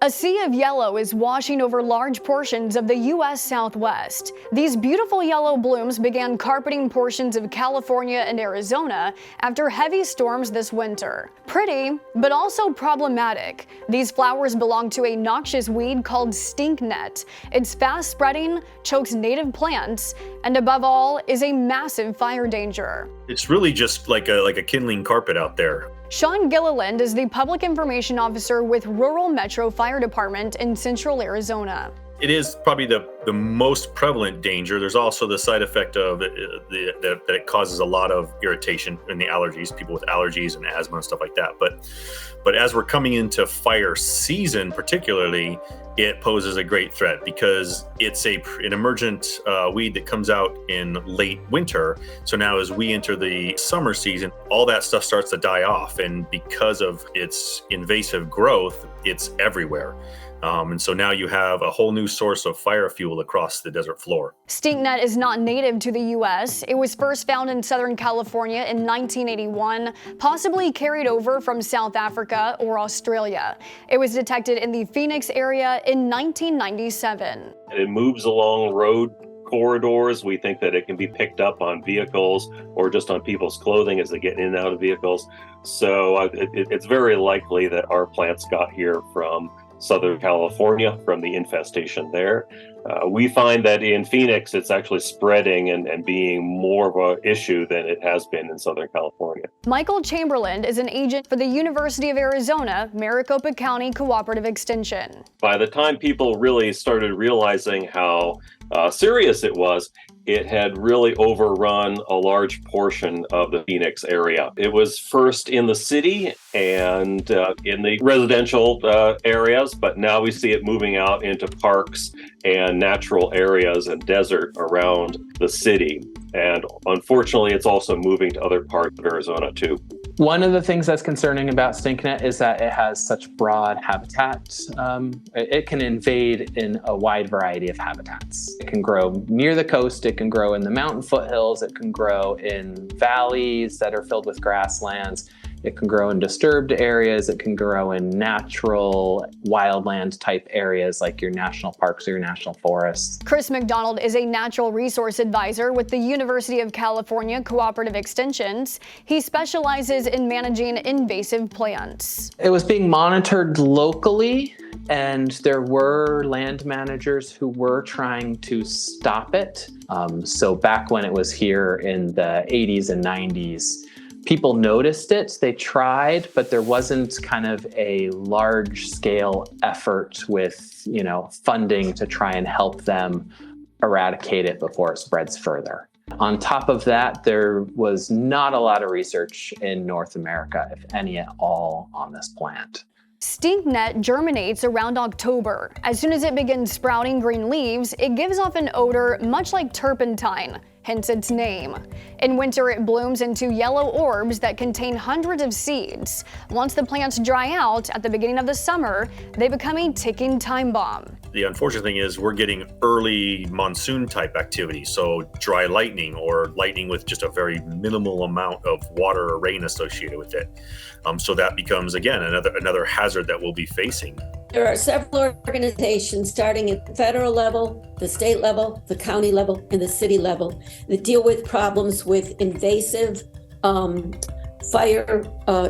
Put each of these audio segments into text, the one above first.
A sea of yellow is washing over large portions of the U.S. Southwest. These beautiful yellow blooms began carpeting portions of California and Arizona after heavy storms this winter. Pretty, but also problematic. These flowers belong to a noxious weed called stinknet. It's fast-spreading, chokes native plants, and above all, is a massive fire danger. It's really just like a kindling carpet out there. Sean Gilliland is the Public Information Officer with Rural Metro Fire Department in Central Arizona. It is probably the most prevalent danger. There's also the side effect of that it causes a lot of irritation in the allergies, people with allergies and asthma and stuff like that. But as we're coming into fire season, particularly, it poses a great threat because it's an emergent weed that comes out in late winter. So now as we enter the summer season, all that stuff starts to die off. And because of its invasive growth, it's everywhere. And so now you have a whole new source of fire fuel across the desert floor. Stinknet is not native to the U.S. It was first found in Southern California in 1981, possibly carried over from South Africa or Australia. It was detected in the Phoenix area in 1997. It moves along road corridors. We think that it can be picked up on vehicles or just on people's clothing as they get in and out of vehicles. So it's very likely that our plants got here from Southern California, from the infestation there. We find that in Phoenix, it's actually spreading and being more of an issue than it has been in Southern California. Michael Chamberlain is an agent for the University of Arizona, Maricopa County Cooperative Extension. By the time people really started realizing how serious it was, it had really overrun a large portion of the Phoenix area. It was first in the city and in the residential areas, but now we see it moving out into parks and natural areas and desert around the city. And unfortunately, it's also moving to other parts of Arizona too. One of the things that's concerning about stinknet is that it has such broad habitat. It can invade in a wide variety of habitats. It can grow near the coast, it can grow in the mountain foothills, it can grow in valleys that are filled with grasslands. It can grow in disturbed areas. It can grow in natural wildland type areas like your national parks or your national forests. Chris McDonald is a natural resource advisor with the University of California Cooperative Extensions. He specializes in managing invasive plants. It was being monitored locally, and there were land managers who were trying to stop it. So back when it was here in the 80s and 90s, people noticed it, they tried, but there wasn't kind of a large scale effort with, funding to try and help them eradicate it before it spreads further. On top of that, there was not a lot of research in North America, if any at all, on this plant. Stinknet germinates around October. As soon as it begins sprouting green leaves, it gives off an odor much like turpentine, hence its name. In winter, it blooms into yellow orbs that contain hundreds of seeds. Once the plants dry out at the beginning of the summer, they become a ticking time bomb. The unfortunate thing is we're getting early monsoon type activity, so dry lightning or lightning with just a very minimal amount of water or rain associated with it. So that becomes, again, another hazard that we'll be facing. There are several organizations starting at the federal level, the state level, the county level, and the city level that deal with problems with invasive fire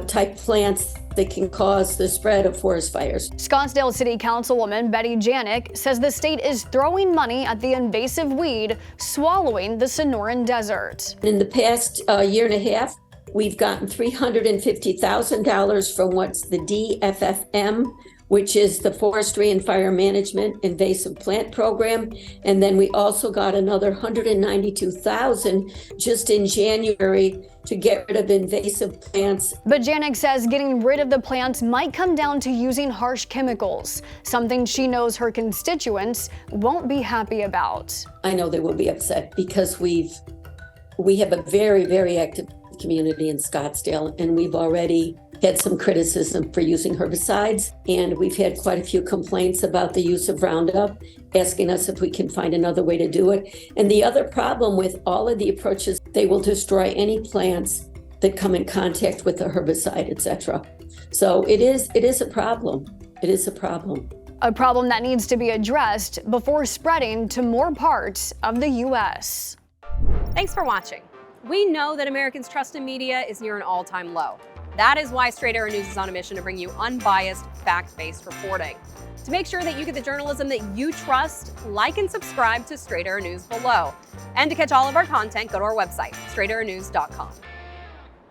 type plants that can cause the spread of forest fires. Scottsdale City Councilwoman Betty Janik says the state is throwing money at the invasive weed swallowing the Sonoran Desert. In the past year and a half, we've gotten $350,000 from what's the DFFM, which is the Forestry and Fire Management Invasive Plant Program. And then we also got another $192,000 just in January to get rid of invasive plants. But Janik says getting rid of the plants might come down to using harsh chemicals, something she knows her constituents won't be happy about. I know they will be upset because we have a very, very active community in Scottsdale, and we've already had some criticism for using herbicides, and we've had quite a few complaints about the use of Roundup, asking us if we can find another way to do it. And the other problem with all of the approaches, they will destroy any plants that come in contact with the herbicide, etc. So it is a problem. It is a problem. a problem that needs to be addressed before spreading to more parts of the U.S. Thanks for watching. We know that Americans' trust in media is near an all-time low. That is why Straight Arrow News is on a mission to bring you unbiased, fact-based reporting. To make sure that you get the journalism that you trust, like and subscribe to Straight Arrow News below. And to catch all of our content, go to our website, straightarrownews.com.